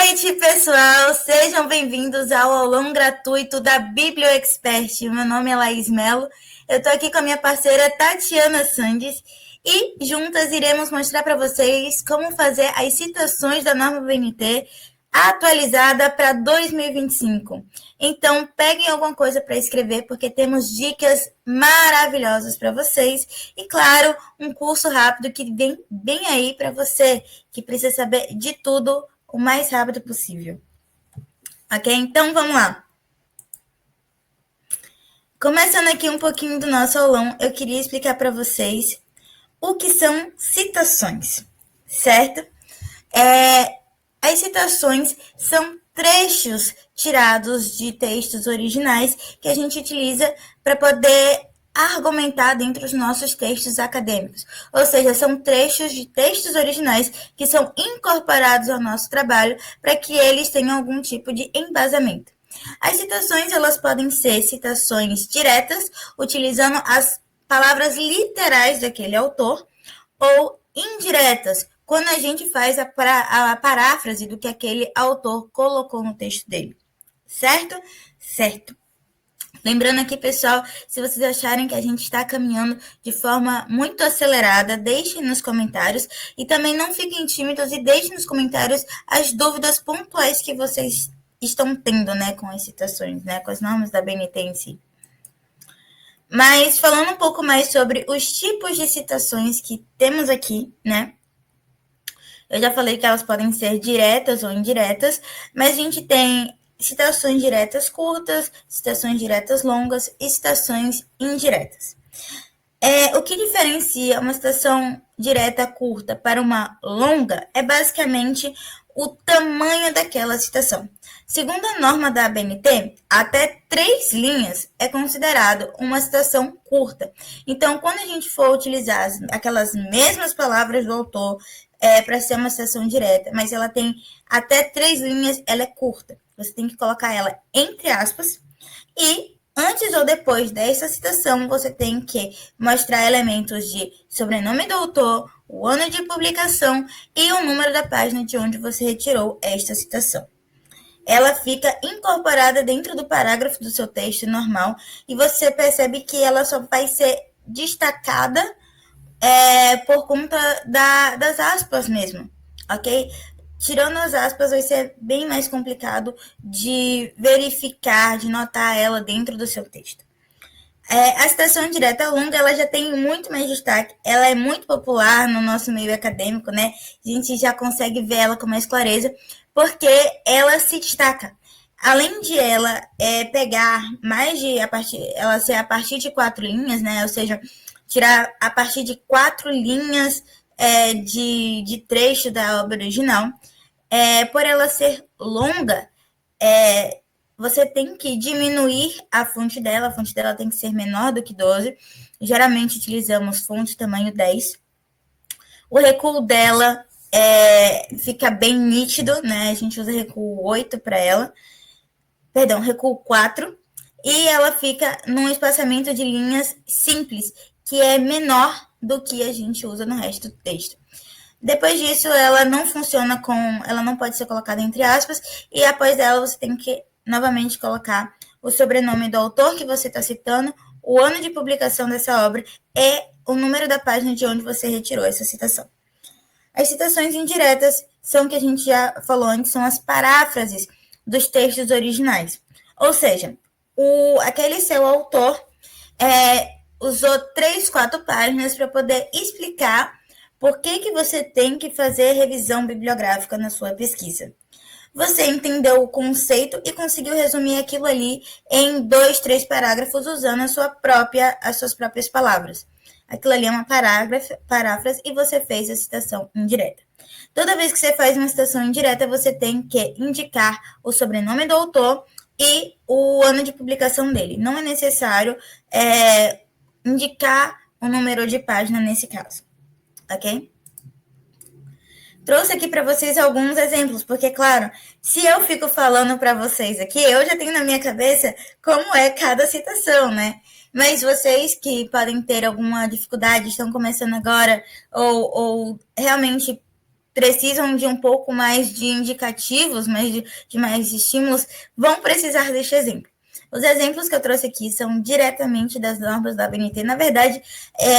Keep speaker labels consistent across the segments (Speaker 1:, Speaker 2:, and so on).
Speaker 1: noite, pessoal! Sejam bem-vindos ao aulão gratuito da BiblioExpert. Meu nome é Laís Mello, eu estou aqui com a minha parceira Tatiana Sandes e juntas iremos mostrar para vocês como fazer as citações da norma BNT atualizada para 2025. Então, peguem alguma coisa para escrever, porque temos dicas maravilhosas para vocês e, claro, um curso rápido que vem bem aí para você que precisa saber de tudo o mais rápido possível. Ok? Então, vamos lá. Começando aqui um pouquinho do nosso aulão, eu queria explicar para vocês o que são citações, certo? As citações são trechos tirados de textos originais que a gente utiliza para poder argumentar dentro dos nossos textos acadêmicos. Ou seja, são trechos de textos originais que são incorporados ao nosso trabalho para que eles tenham algum tipo de embasamento. As citações, elas podem ser citações diretas, utilizando as palavras literais daquele autor, ou indiretas, quando a gente faz a paráfrase do que aquele autor colocou no texto dele. Certo? Certo. Lembrando aqui, pessoal, se vocês acharem que a gente está caminhando de forma muito acelerada, deixem nos comentários e também não fiquem tímidos e deixem nos comentários as dúvidas pontuais que vocês estão tendo, né, com as citações, né, com as normas da BNT em si. Mas falando um pouco mais sobre os tipos de citações que temos aqui, né, eu já falei que elas podem ser diretas ou indiretas, mas a gente tem citações diretas curtas, citações diretas longas e citações indiretas. O que diferencia uma citação direta curta para uma longa é basicamente o tamanho daquela citação. Segundo a norma da ABNT, até 3 linhas é considerado uma citação curta. Então, quando a gente for utilizar aquelas mesmas palavras do autor para ser uma citação direta, mas ela tem até 3 linhas, ela é curta. Você tem que colocar ela entre aspas e antes ou depois dessa citação, você tem que mostrar elementos de sobrenome do autor, o ano de publicação e o número da página de onde você retirou esta citação. Ela fica incorporada dentro do parágrafo do seu texto normal e você percebe que ela só vai ser destacada por conta das aspas mesmo, ok? Tirando as aspas, vai ser bem mais complicado de verificar, de notar ela dentro do seu texto. A citação direta longa, ela já tem muito mais destaque, ela é muito popular no nosso meio acadêmico, né? A gente já consegue ver ela com mais clareza, porque ela se destaca. Além de ela pegar mais de, ela ser a partir de 4 linhas, né? Ou seja, tirar a partir de 4 linhas de trecho da obra original, por ela ser longa, você tem que diminuir a fonte dela tem que ser menor do que 12, geralmente utilizamos fonte tamanho 10, o recuo dela fica bem nítido, né? A gente usa recuo 8 para ela, recuo 4, e ela fica num espaçamento de linhas simples, que é menor do que a gente usa no resto do texto. Depois disso, ela não funciona ela não pode ser colocada entre aspas, e após ela você tem que novamente colocar o sobrenome do autor que você está citando, o ano de publicação dessa obra e o número da página de onde você retirou essa citação. As citações indiretas são o que a gente já falou antes, são as paráfrases dos textos originais. Ou seja, aquele seu autor usou 3, 4 páginas para poder explicar por que você tem que fazer revisão bibliográfica na sua pesquisa. Você entendeu o conceito e conseguiu resumir aquilo ali em 2, 3 parágrafos usando as suas próprias palavras. Aquilo ali é uma paráfrase e você fez a citação indireta. Toda vez que você faz uma citação indireta, você tem que indicar o sobrenome do autor e o ano de publicação dele. Não é necessário indicar o número de página nesse caso, ok? Trouxe aqui para vocês alguns exemplos, porque, claro, se eu fico falando para vocês aqui, eu já tenho na minha cabeça como é cada citação, né? Mas vocês que podem ter alguma dificuldade, estão começando agora, ou realmente precisam de um pouco mais de indicativos, de mais estímulos, vão precisar deste exemplo. Os exemplos que eu trouxe aqui são diretamente das normas da ABNT. Na verdade,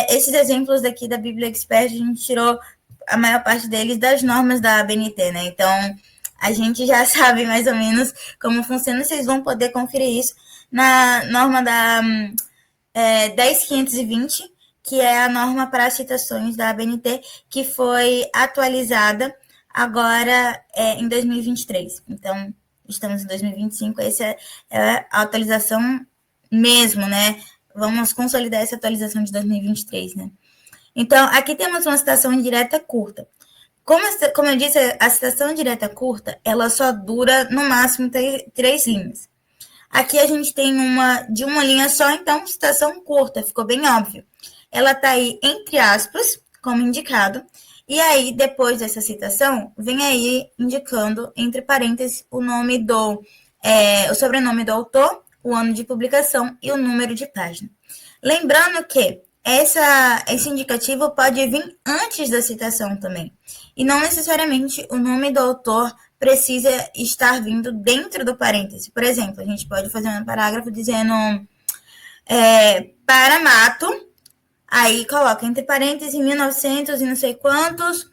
Speaker 1: esses exemplos daqui da Bíblia Expert, a gente tirou a maior parte deles das normas da ABNT, né? Então, a gente já sabe mais ou menos como funciona. Vocês vão poder conferir isso na norma da 10.520, que é a norma para citações da ABNT, que foi atualizada agora em 2023. Então, estamos em 2025, essa é a atualização mesmo, né? Vamos consolidar essa atualização de 2023, né? Então, aqui temos uma citação indireta curta. Como eu disse, a citação indireta curta, ela só dura no máximo 3 linhas. Aqui a gente tem uma de uma linha só, então citação curta, ficou bem óbvio. Ela está aí entre aspas, como indicado, e aí depois dessa citação, vem aí indicando entre parênteses o sobrenome do autor, o ano de publicação e o número de página. Lembrando que esse indicativo pode vir antes da citação também, e não necessariamente o nome do autor precisa estar vindo dentro do parêntese. Por exemplo, a gente pode fazer um parágrafo dizendo para Mato, aí coloca entre parênteses 1900 e não sei quantos,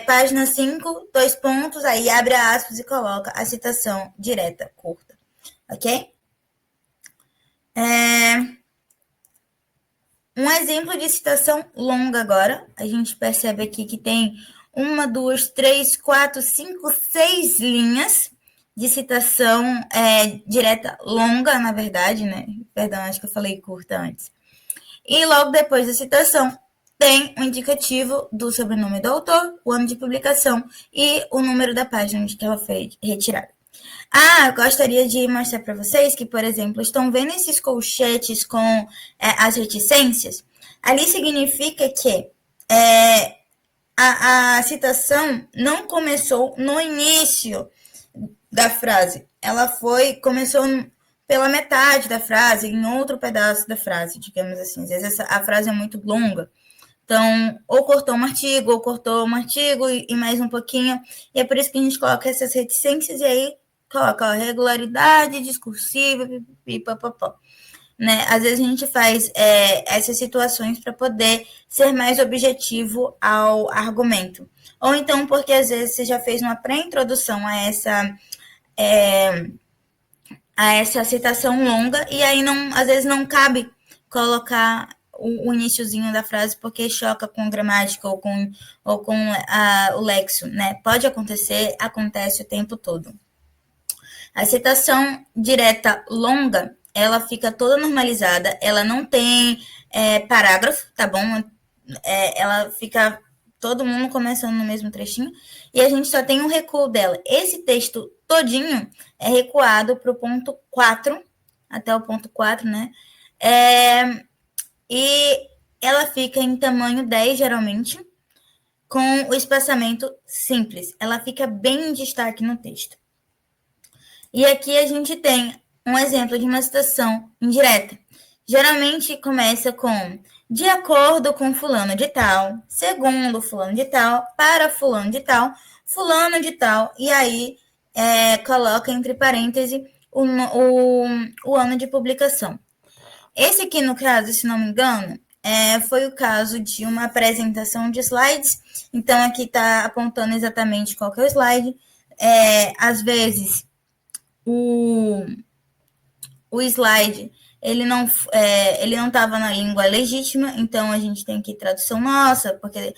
Speaker 1: página 5, 2 pontos, aí abre aspas e coloca a citação direta, curta, ok? Um exemplo de citação longa agora, a gente percebe aqui que tem 1, 2, 3, 4, 5, 6 linhas de citação direta longa, na verdade, né? Perdão, acho que eu falei curta antes. E logo depois da citação, tem o indicativo do sobrenome do autor, o ano de publicação e o número da página de que ela foi retirada. Eu gostaria de mostrar para vocês que, por exemplo, estão vendo esses colchetes com as reticências? Ali significa que a citação não começou no início da frase. Ela começou pela metade da frase, em outro pedaço da frase, digamos assim. Às vezes a frase é muito longa. Então, ou cortou um artigo e mais um pouquinho. E é por isso que a gente coloca essas reticências e aí coloca regularidade discursiva, pipapapó. Né? Às vezes a gente faz essas situações para poder ser mais objetivo ao argumento. Ou então porque às vezes você já fez uma pré-introdução a essa citação longa e aí às vezes não cabe colocar o iniciozinho da frase porque choca com gramática ou com o lexo, né? Pode acontecer, acontece o tempo todo. A citação direta longa, ela fica toda normalizada, ela não tem parágrafo, tá bom? Ela fica todo mundo começando no mesmo trechinho, e a gente só tem um recuo dela. Esse texto todinho é recuado para o ponto 4, até o ponto 4, né? E ela fica em tamanho 10, geralmente, com o espaçamento simples. Ela fica bem em destaque no texto. E aqui a gente tem um exemplo de uma citação indireta. Geralmente começa com de acordo com fulano de tal, segundo fulano de tal, para fulano de tal, e aí coloca entre parênteses o ano de publicação. Esse aqui, no caso, se não me engano, foi o caso de uma apresentação de slides. Então, aqui está apontando exatamente qual que é o slide. Às vezes, o slide ele não estava na língua legítima, então a gente tem aqui tradução nossa, porque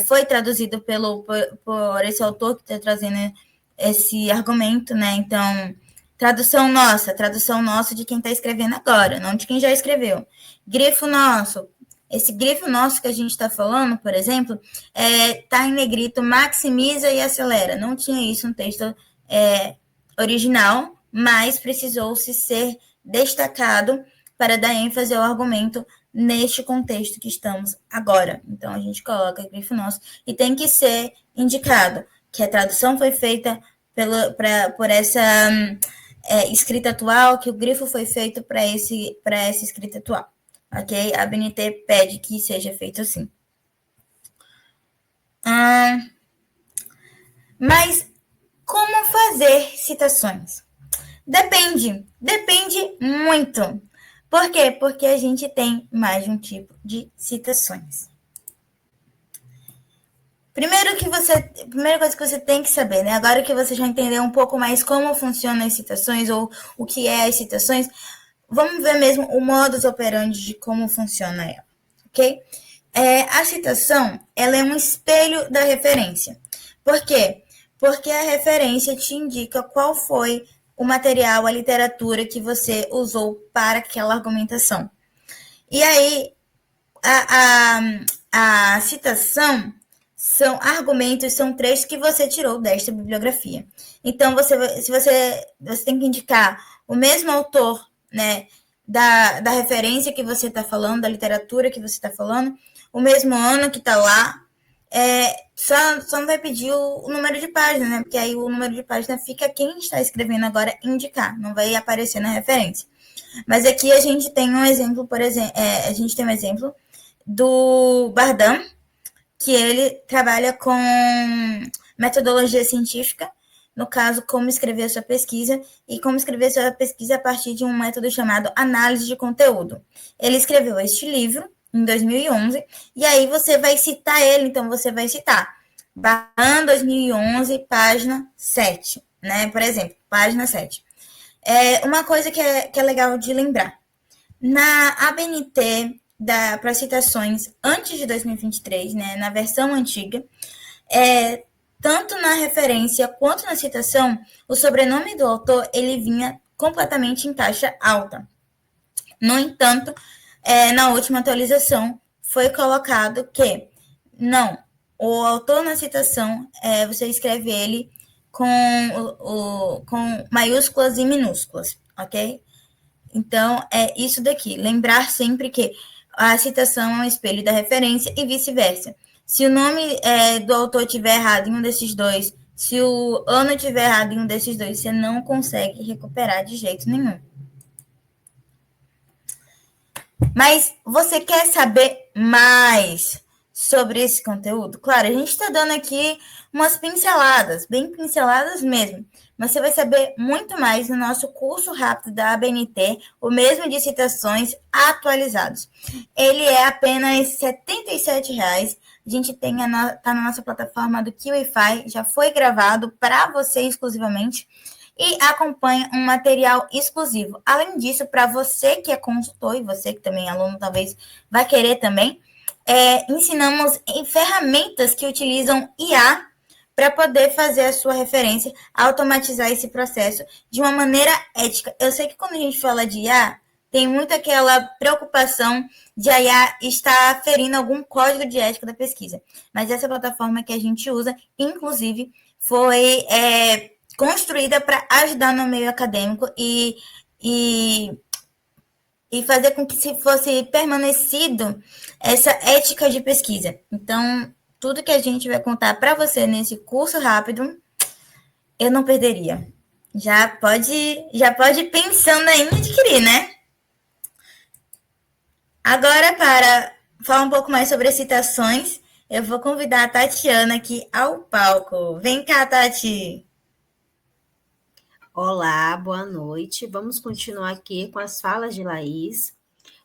Speaker 1: foi traduzido por esse autor que está trazendo esse argumento, né? Então, tradução nossa de quem está escrevendo agora, não de quem já escreveu. Grifo nosso. Esse grifo nosso que a gente está falando, por exemplo, está em negrito, maximiza e acelera. Não tinha isso no texto original, mas precisou-se ser destacado para dar ênfase ao argumento neste contexto que estamos agora. Então, a gente coloca grifo nosso e tem que ser indicado que a tradução foi feita por essa escrita atual, que o grifo foi feito para essa escrita atual. Ok? A ABNT pede que seja feito assim. Mas como fazer citações? Depende muito. Por quê? Porque a gente tem mais de um tipo de citações. Primeira coisa que você tem que saber, né? Agora que você já entendeu um pouco mais como funcionam as citações ou o que é as citações, vamos ver mesmo o modus operandi de como funciona ela, ok? A citação, ela é um espelho da referência. Por quê? Porque a referência te indica qual foi o material, a literatura que você usou para aquela argumentação. E aí, a citação são argumentos, são trechos que você tirou desta bibliografia. Então, você tem que indicar o mesmo autor, né, da referência que você está falando, da literatura que você está falando, o mesmo ano que está lá. Só não vai pedir o número de página, né? Porque aí o número de página fica quem está escrevendo agora indicar, não vai aparecer na referência. Mas aqui a gente tem um exemplo, por exemplo, a gente tem um exemplo do Bardam, que ele trabalha com metodologia científica, no caso, como escrever a sua pesquisa, e como escrever a sua pesquisa a partir de um método chamado análise de conteúdo. Ele escreveu este livro em 2011, e aí você vai citar ele, então você vai citar Bardam 2011, página 7, né? Por exemplo, página 7. Uma coisa que é legal de lembrar. Na ABNT, para citações antes de 2023, né, na versão antiga, tanto na referência quanto na citação, o sobrenome do autor ele vinha completamente em caixa alta. No entanto, na última atualização, foi colocado que não, o autor na citação, você escreve ele com maiúsculas e minúsculas, ok? Então, é isso daqui. Lembrar sempre que a citação é um espelho da referência e vice-versa. Se o nome do autor estiver errado em um desses dois, se o ano estiver errado em um desses dois, você não consegue recuperar de jeito nenhum. Mas você quer saber mais sobre esse conteúdo? Claro, a gente está dando aqui umas pinceladas, bem pinceladas mesmo. Mas você vai saber muito mais no nosso curso rápido da ABNT, o mesmo de citações atualizados. Ele é apenas R$ 77,00. A gente está na nossa plataforma do Kiwify, já foi gravado para você exclusivamente e acompanha um material exclusivo. Além disso, para você que é consultor e você que também é aluno, talvez vai querer também, ensinamos em ferramentas que utilizam IA para poder fazer a sua referência, automatizar esse processo de uma maneira ética. Eu sei que quando a gente fala de IA, tem muito aquela preocupação de a IA estar ferindo algum código de ética da pesquisa. Mas essa plataforma que a gente usa, inclusive, foi construída para ajudar no meio acadêmico e fazer com que se fosse permanecido essa ética de pesquisa. Então, tudo que a gente vai contar para você nesse curso rápido, eu não perderia. Já pode ir pensando aí em adquirir, né? Agora, para falar um pouco mais sobre as citações, eu vou convidar a Tatiana aqui ao palco. Vem cá, Tati!
Speaker 2: Olá, boa noite. Vamos continuar aqui com as falas de Laís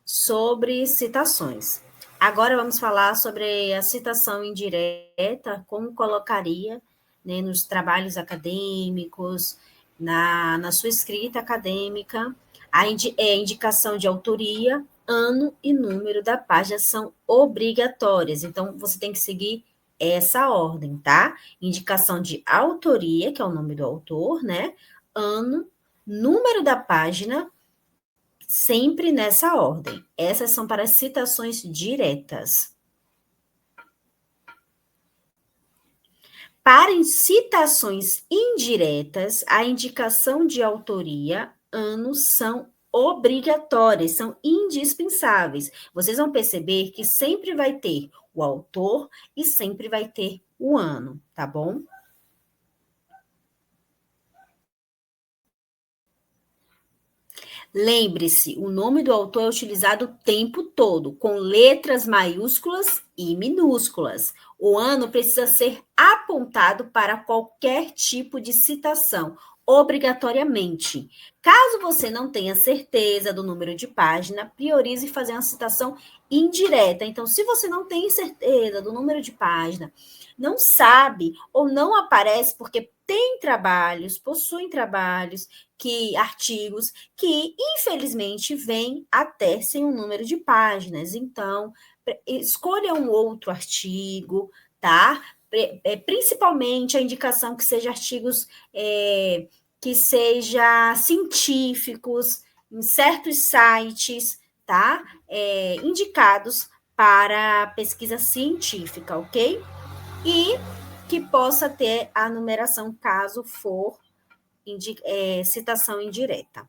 Speaker 2: sobre citações. Agora vamos falar sobre a citação indireta, como colocaria, né, nos trabalhos acadêmicos, na sua escrita acadêmica. A indicação de autoria, ano e número da página são obrigatórias, então você tem que seguir essa ordem, tá? Indicação de autoria, que é o nome do autor, né? Ano, número da página, sempre nessa ordem. Essas são para citações diretas. Para citações indiretas, a indicação de autoria, ano são obrigatórias, são indispensáveis. Vocês vão perceber que sempre vai ter o autor e sempre vai ter o ano, tá bom? Lembre-se, o nome do autor é utilizado o tempo todo, com letras maiúsculas e minúsculas. O ano precisa ser apontado para qualquer tipo de citação, obrigatoriamente. Caso você não tenha certeza do número de página, priorize fazer uma citação indireta. Então, se você não tem certeza do número de página, não sabe ou não aparece porque tem trabalhos, possuem trabalhos, artigos que, infelizmente, vêm até sem um número de páginas. Então, escolha um outro artigo, tá? Principalmente a indicação que seja artigos que seja científicos, em certos sites, tá? Indicados para pesquisa científica, ok? E que possa ter a numeração caso for citação indireta,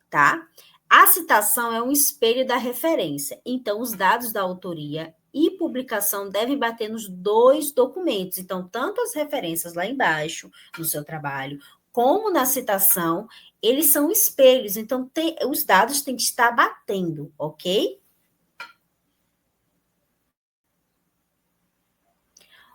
Speaker 2: tá? A citação é um espelho da referência, então os dados da autoria e publicação devem bater nos dois documentos, então tanto as referências lá embaixo no seu trabalho, como na citação, eles são espelhos, então os dados têm que estar batendo, ok?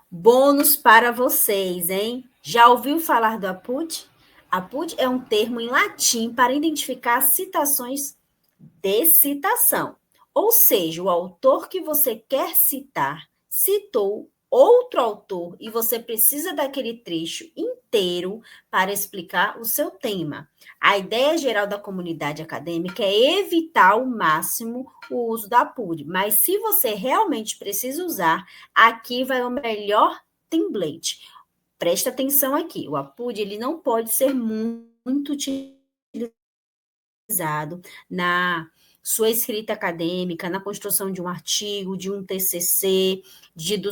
Speaker 2: Bônus para vocês, hein? Já ouviu falar do APUD? APUD é um termo em latim para identificar citações de citação. Ou seja, o autor que você quer citar citou outro autor e você precisa daquele trecho inteiro para explicar o seu tema. A ideia geral da comunidade acadêmica é evitar ao máximo o uso da PUD, mas se você realmente precisa usar, aqui vai o melhor template. Presta atenção aqui, o APUD ele não pode ser muito utilizado na sua escrita acadêmica, na construção de um artigo, de um TCC,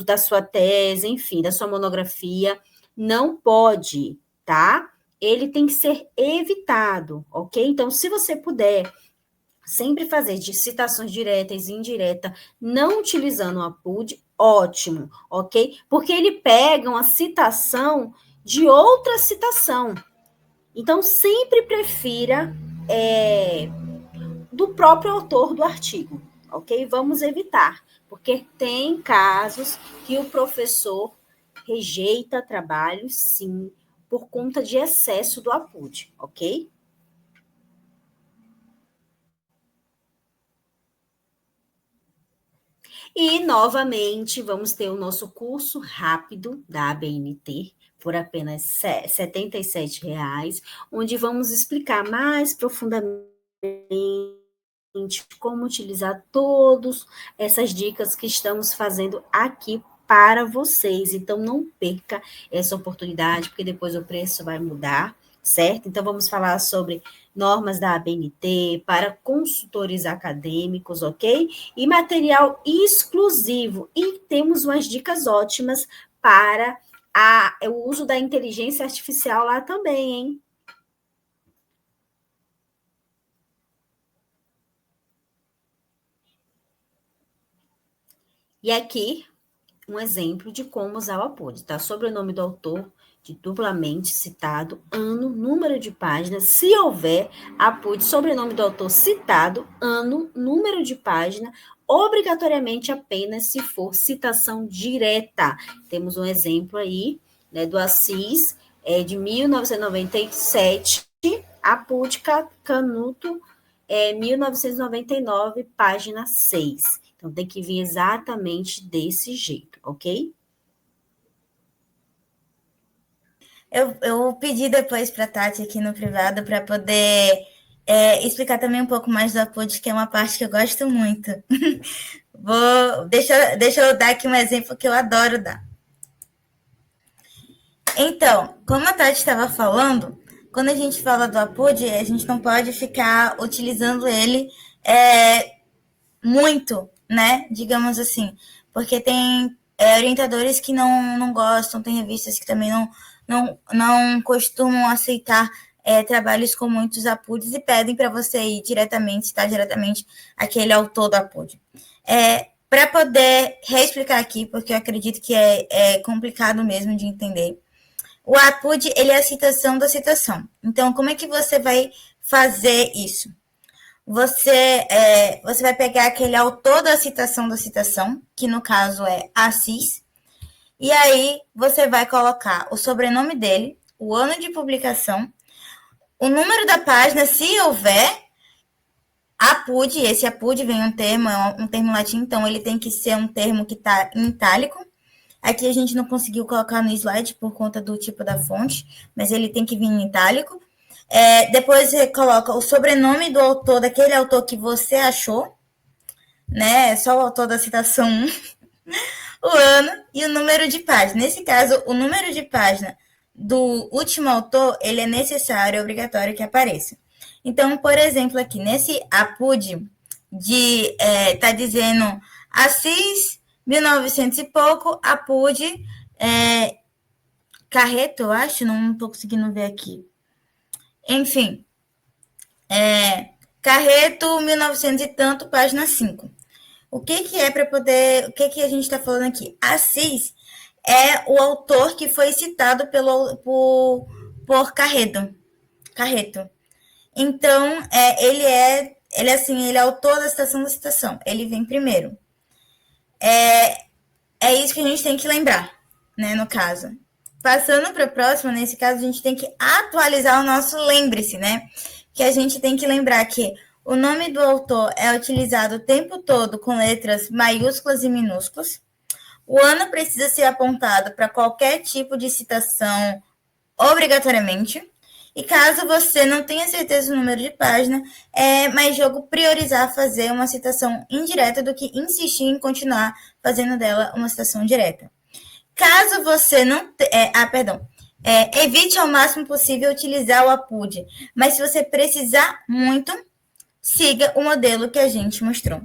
Speaker 2: da sua tese, enfim, da sua monografia, não pode, tá? Ele tem que ser evitado, ok? Então, se você puder sempre fazer de citações diretas e indiretas, não utilizando o APUD, ótimo, ok? Porque ele pega uma citação de outra citação. Então, sempre prefira do próprio autor do artigo, ok? Vamos evitar, porque tem casos que o professor rejeita trabalhos, sim, por conta de excesso do APUD, ok? E, novamente, vamos ter o nosso curso rápido da ABNT, por apenas R$ 77,00, onde vamos explicar mais profundamente como utilizar todas essas dicas que estamos fazendo aqui para vocês. Então, não perca essa oportunidade, porque depois o preço vai mudar, certo? Então, vamos falar sobre normas da ABNT para consultores acadêmicos, ok? E material exclusivo. E temos umas dicas ótimas para o uso da inteligência artificial lá também, hein? E aqui, um exemplo de como usar o APUD, tá? Sobrenome do autor, de duplamente citado, ano, número de página, se houver APUD, sobrenome do autor citado, ano, número de página, obrigatoriamente apenas se for citação direta. Temos um exemplo aí, né, do Assis, de 1997, APUD Canuto, 1999, página 6. Então, tem que vir exatamente desse jeito, ok?
Speaker 1: Eu pedi depois para a Tati aqui no privado para poder explicar também um pouco mais do APUD, que é uma parte que eu gosto muito. Deixa eu dar aqui um exemplo que eu adoro dar. Então, como a Tati estava falando, quando a gente fala do APUD, a gente não pode ficar utilizando ele muito, né? Digamos assim. Porque tem orientadores que não gostam, tem revistas que também não costumam aceitar trabalhos com muitos APUDs e pedem para você ir diretamente, citar diretamente aquele autor do APUD. Para poder reexplicar aqui, porque eu acredito que é complicado mesmo de entender, o APUD ele é a citação da citação. Então, como é que você vai fazer isso? Você vai pegar aquele autor da citação, que no caso é Assis, e aí você vai colocar o sobrenome dele, o ano de publicação, o número da página, se houver, APUD, esse APUD vem é um termo latim, então ele tem que ser um termo que está em itálico. Aqui a gente não conseguiu colocar no slide por conta do tipo da fonte, mas ele tem que vir em itálico. Depois você coloca o sobrenome do autor, daquele autor que você achou, né? Só o autor da citação 1, o ano e o número de página. Nesse caso, o número de página do último autor, ele é necessário, é obrigatório que apareça. Então, por exemplo, aqui nesse APUD tá dizendo Assis 1900 e pouco, APUD Carreto, eu acho, não estou conseguindo ver aqui. Enfim, Carreto 1900 e tanto, página 5. O que é para poder... O que a gente está falando aqui? Assis é o autor que foi citado por Carreto. Então, ele é autor da citação. Ele vem primeiro. É isso que a gente tem que lembrar, né, no caso. Passando para a próxima, nesse caso, a gente tem que atualizar o nosso lembre-se, né? Que a gente tem que lembrar que o nome do autor é utilizado o tempo todo com letras maiúsculas e minúsculas. O ano precisa ser apontado para qualquer tipo de citação obrigatoriamente. E caso você não tenha certeza do número de página, é mais jogo priorizar fazer uma citação indireta do que insistir em continuar fazendo dela uma citação direta. Caso você não... evite ao máximo possível utilizar o APUD, mas se você precisar muito, siga o modelo que a gente mostrou.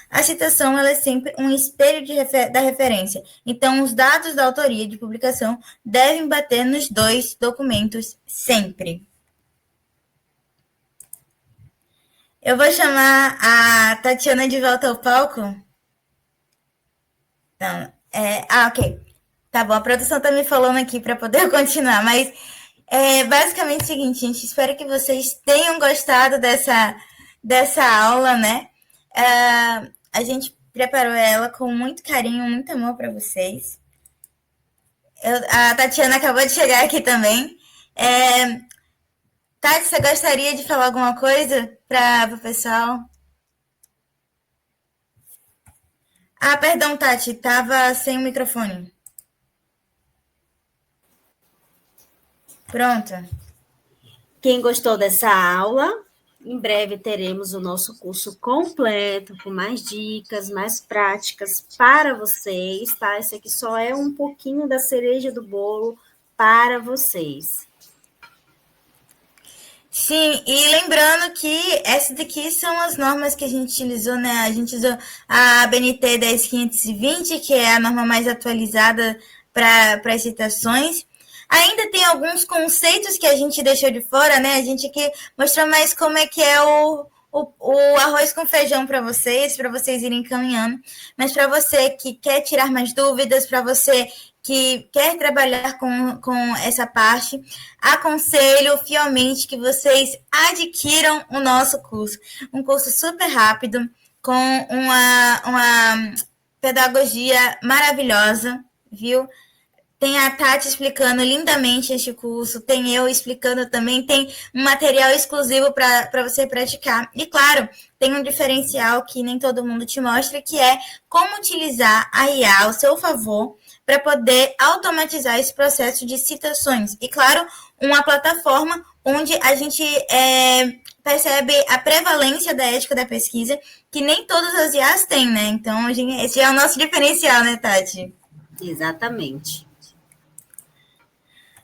Speaker 1: A citação ela é sempre um espelho da referência, então os dados da autoria de publicação devem bater nos dois documentos sempre. Eu vou chamar a Tatiana de volta ao palco. Então, ok. Tá bom, a produção tá me falando aqui para poder continuar, mas basicamente é o seguinte, gente, espero que vocês tenham gostado dessa aula, né? A gente preparou ela com muito carinho, muito amor para vocês. A Tatiana acabou de chegar aqui também. Tati, você gostaria de falar alguma coisa para o pessoal? Perdão, Tati, estava sem o microfone. Pronto.
Speaker 2: Quem gostou dessa aula, em breve teremos o nosso curso completo, com mais dicas, mais práticas para vocês, tá? Esse aqui só é um pouquinho da cereja do bolo para vocês.
Speaker 1: Sim, e lembrando que essas daqui são as normas que a gente utilizou, né? A gente usou a ABNT 10520, que é a norma mais atualizada para as citações. Ainda tem alguns conceitos que a gente deixou de fora, né? A gente aqui mostrou mais como é que é o arroz com feijão para vocês irem caminhando. Mas para você que quer tirar mais dúvidas, para você que quer trabalhar com essa parte, aconselho fielmente que vocês adquiram o nosso curso. Um curso super rápido, com uma pedagogia maravilhosa, viu? Tem a Tati explicando lindamente este curso, tem eu explicando também, tem um material exclusivo para você praticar. E claro, tem um diferencial que nem todo mundo te mostra, que é como utilizar a IA ao seu favor para poder automatizar esse processo de citações. E claro, uma plataforma onde a gente percebe a prevalência da ética da pesquisa, que nem todas as IAs têm, né? Então, esse é o nosso diferencial, né, Tati?
Speaker 2: Exatamente.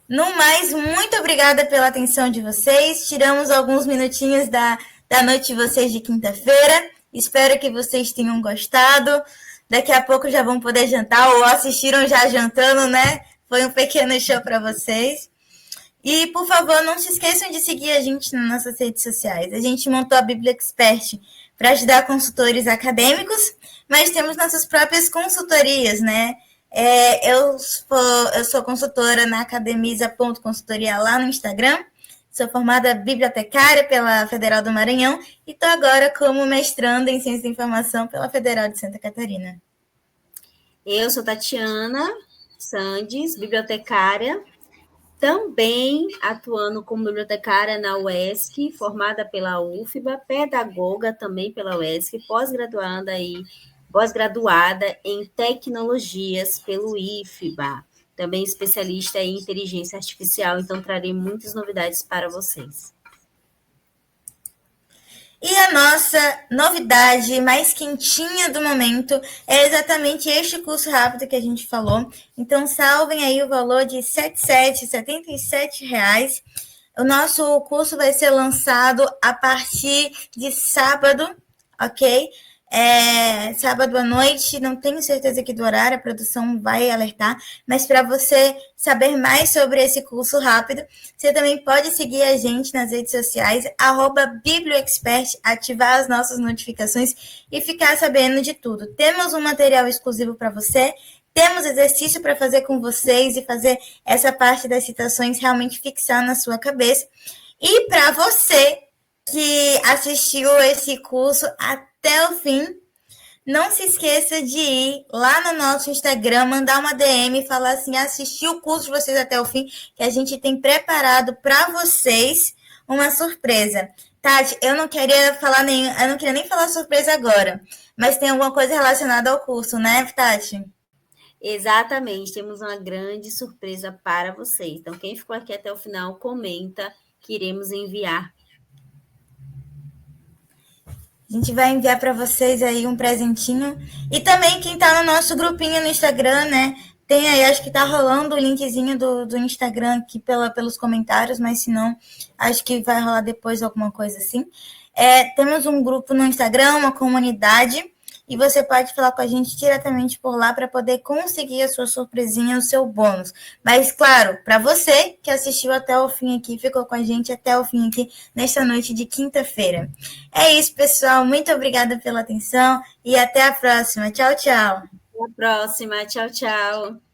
Speaker 1: No mais, muito obrigada pela atenção de vocês. Tiramos alguns minutinhos da noite de vocês de quinta-feira. Espero que vocês tenham gostado. Daqui a pouco já vão poder jantar ou assistiram já jantando, né? Foi um pequeno show para vocês. E, por favor, não se esqueçam de seguir a gente nas nossas redes sociais. A gente montou a Bíblia Expert para ajudar consultores acadêmicos, mas temos nossas próprias consultorias, né? Eu sou consultora na academisa.consultoria lá no Instagram. sou formada bibliotecária pela Federal do Maranhão e estou agora como mestranda em Ciência da Informação pela Federal de Santa Catarina.
Speaker 2: Eu sou Tatiana Sandes, bibliotecária, também atuando como bibliotecária na UESC, formada pela UFBA, pedagoga também pela UESC, pós-graduada em tecnologias pelo IFBA, também especialista em inteligência artificial, então trarei muitas novidades para vocês.
Speaker 1: E a nossa novidade mais quentinha do momento é exatamente este curso rápido que a gente falou. Então, salvem aí o valor de R$ 77,77. O nosso curso vai ser lançado a partir de sábado, ok? Sábado à noite, não tenho certeza aqui do horário, a produção vai alertar, mas para você saber mais sobre esse curso rápido, você também pode seguir a gente nas redes sociais, @biblioexpert, ativar as nossas notificações e ficar sabendo de tudo. Temos um material exclusivo para você, temos exercício para fazer com vocês e fazer essa parte das citações realmente fixar na sua cabeça. E para você que assistiu esse curso até o fim, não se esqueça de ir lá no nosso Instagram, mandar uma DM e falar assim, assistir o curso de vocês até o fim, que a gente tem preparado para vocês uma surpresa. Tati, eu não queria nem falar surpresa agora, mas tem alguma coisa relacionada ao curso, né, Tati?
Speaker 2: Exatamente, temos uma grande surpresa para vocês. Então, quem ficou aqui até o final, comenta que iremos enviar.
Speaker 1: A gente vai enviar para vocês aí um presentinho. E também quem tá no nosso grupinho no Instagram, né? Tem aí, acho que tá rolando o linkzinho do Instagram aqui pelos comentários, mas se não, acho que vai rolar depois alguma coisa assim. Temos um grupo no Instagram, uma comunidade, e você pode falar com a gente diretamente por lá para poder conseguir a sua surpresinha, o seu bônus. Mas, claro, para você que assistiu até o fim aqui, ficou com a gente até o fim aqui, nesta noite de quinta-feira. É isso, pessoal. Muito obrigada pela atenção e até a próxima. Tchau, tchau.
Speaker 2: Até a próxima. Tchau, tchau.